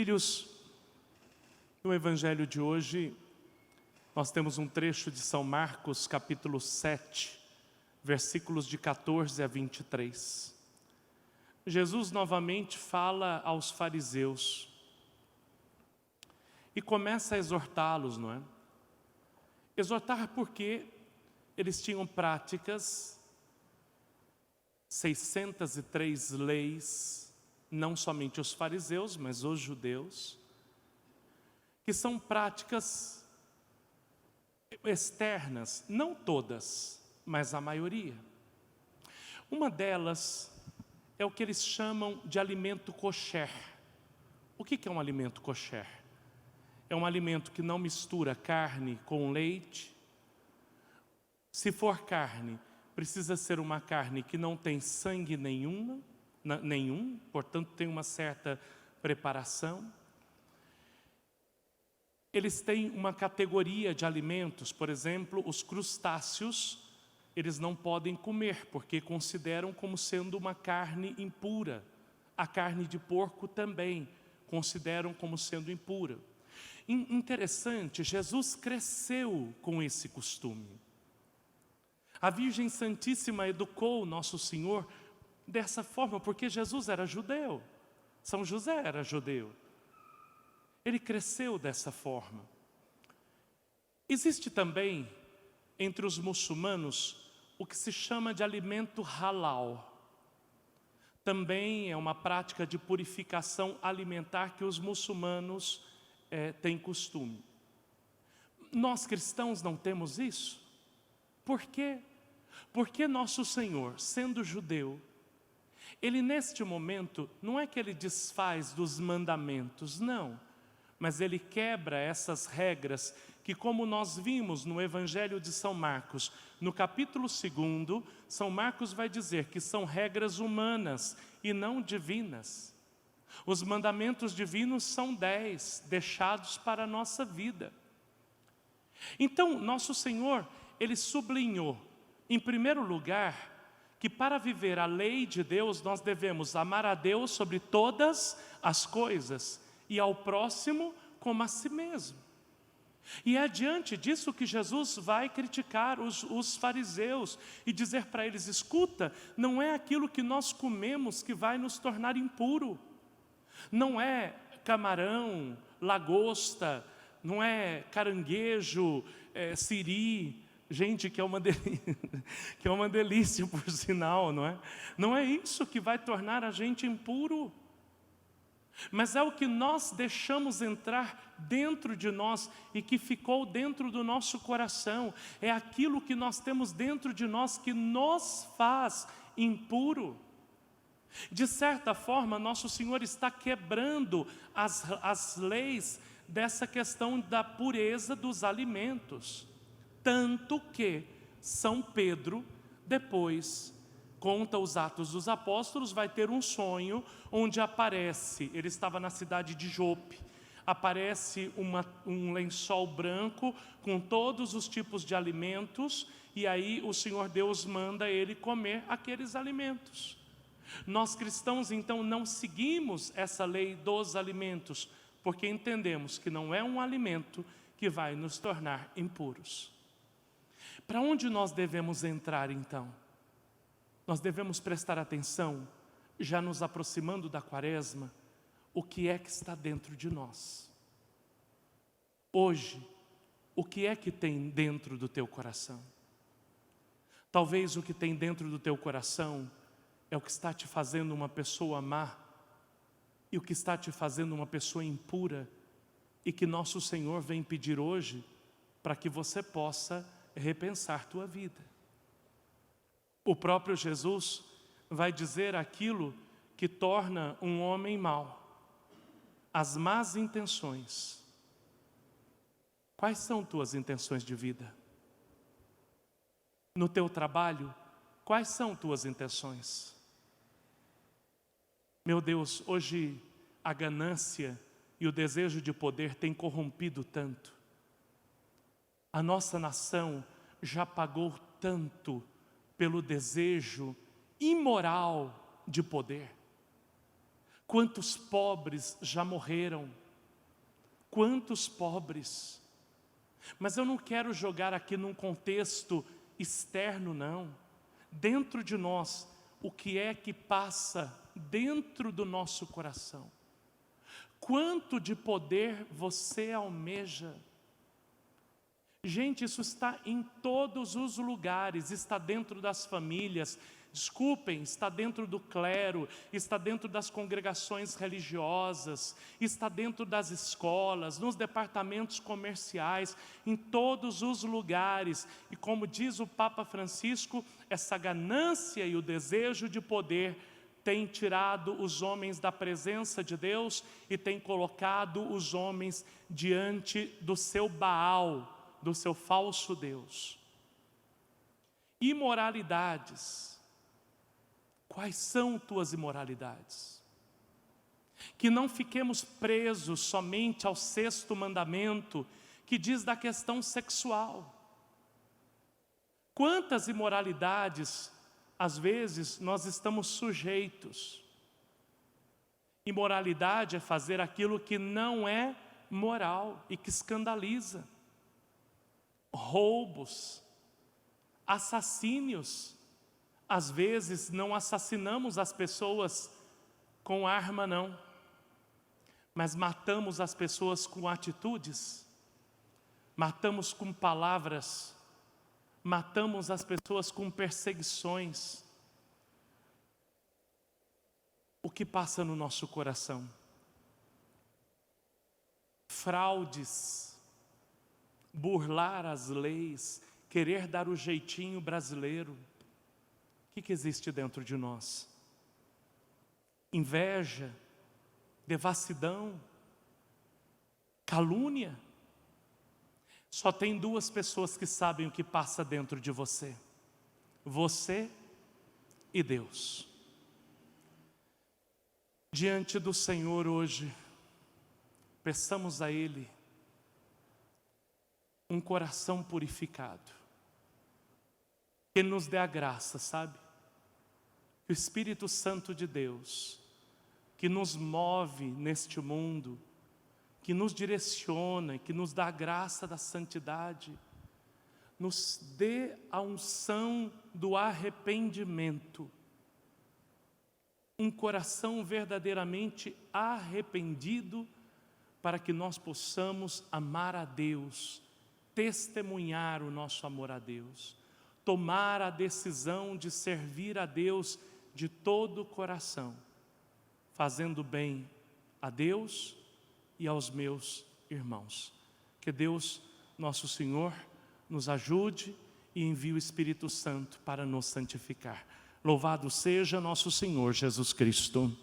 Filhos, no Evangelho de hoje, nós temos um trecho de São Marcos, capítulo 7, versículos de 14 a 23. Jesus novamente fala aos fariseus e começa a exortá-los, não é? Exortar porque eles tinham práticas, 603 leis, não somente os fariseus, mas os judeus, que são práticas externas, não todas, mas a maioria. Uma delas é o que eles chamam de alimento kosher. O que é um alimento kosher? É um alimento que não mistura carne com leite. Se for carne, precisa ser uma carne que não tem sangue nenhum, portanto tem uma certa preparação. Eles têm uma categoria de alimentos, por exemplo, os crustáceos, eles não podem comer, porque consideram como sendo uma carne impura. A carne de porco também consideram como sendo impura. Interessante, Jesus cresceu com esse costume. A Virgem Santíssima educou Nosso Senhor dessa forma, porque Jesus era judeu. São José era judeu. Ele cresceu dessa forma. Existe também, entre os muçulmanos, o que se chama de alimento halal. Também é uma prática de purificação alimentar que os muçulmanos têm costume. Nós cristãos não temos isso? Por quê? Porque Nosso Senhor, sendo judeu, Ele neste momento, não é que Ele desfaz dos mandamentos, não. Mas Ele quebra essas regras que, como nós vimos no Evangelho de São Marcos, no capítulo 2, São Marcos vai dizer que são regras humanas e não divinas. Os mandamentos divinos são 10, deixados para a nossa vida. Então, Nosso Senhor, Ele sublinhou, em primeiro lugar, que para viver a lei de Deus, nós devemos amar a Deus sobre todas as coisas e ao próximo como a si mesmo. E é diante disso que Jesus vai criticar os fariseus e dizer para eles: escuta, não é aquilo que nós comemos que vai nos tornar impuro. Não é camarão, lagosta, não é caranguejo, siri, gente, que é uma delícia por sinal, não é? Não é isso que vai tornar a gente impuro. Mas é o que nós deixamos entrar dentro de nós e que ficou dentro do nosso coração. É aquilo que nós temos dentro de nós que nos faz impuro. De certa forma, Nosso Senhor está quebrando as leis dessa questão da pureza dos alimentos. Tanto que São Pedro, depois, conta os Atos dos Apóstolos, vai ter um sonho onde aparece, ele estava na cidade de Jope, aparece um lençol branco com todos os tipos de alimentos, e aí o Senhor Deus manda ele comer aqueles alimentos. Nós cristãos então não seguimos essa lei dos alimentos, porque entendemos que não é um alimento que vai nos tornar impuros. Para onde nós devemos entrar então? Nós devemos prestar atenção, já nos aproximando da Quaresma, o que é que está dentro de nós. Hoje, o que é que tem dentro do teu coração? Talvez o que tem dentro do teu coração é o que está te fazendo uma pessoa má e o que está te fazendo uma pessoa impura, e que Nosso Senhor vem pedir hoje para que você possa repensar tua vida. O próprio Jesus vai dizer aquilo que torna um homem mau: as más intenções. Quais são tuas intenções de vida? No teu trabalho, quais são tuas intenções? Meu Deus, hoje a ganância e o desejo de poder têm corrompido tanto. A nossa nação já pagou tanto pelo desejo imoral de poder. Quantos pobres já morreram? Quantos pobres? Mas eu não quero jogar aqui num contexto externo, não. Dentro de nós, o que é que passa dentro do nosso coração? Quanto de poder você almeja? Gente, isso está em todos os lugares, está dentro das famílias, desculpem, está dentro do clero, está dentro das congregações religiosas, está dentro das escolas, nos departamentos comerciais, em todos os lugares. E como diz o Papa Francisco, essa ganância e o desejo de poder tem tirado os homens da presença de Deus e tem colocado os homens diante do seu Baal, do seu falso Deus. Imoralidades. Quais são tuas imoralidades? Que não fiquemos presos somente ao 6º mandamento, que diz da questão sexual. Quantas imoralidades, às vezes, nós estamos sujeitos? Imoralidade é fazer aquilo que não é moral e que escandaliza. Roubos, assassínios. Às vezes não assassinamos as pessoas com arma, não, mas matamos as pessoas com atitudes, matamos com palavras, matamos as pessoas com perseguições. O que passa no nosso coração? Fraudes, burlar as leis, querer dar o jeitinho brasileiro. O que existe dentro de nós? Inveja, devassidão, calúnia. Só tem 2 pessoas que sabem o que passa dentro de você: você e Deus. Diante do Senhor hoje, peçamos a Ele um coração purificado, que Ele nos dê a graça, sabe? Que o Espírito Santo de Deus, que nos move neste mundo, que nos direciona, que nos dá a graça da santidade, nos dê a unção do arrependimento, um coração verdadeiramente arrependido, para que nós possamos amar a Deus, testemunhar o nosso amor a Deus, tomar a decisão de servir a Deus de todo o coração, fazendo bem a Deus e aos meus irmãos. Que Deus, nosso Senhor, nos ajude e envie o Espírito Santo para nos santificar. Louvado seja nosso Senhor Jesus Cristo.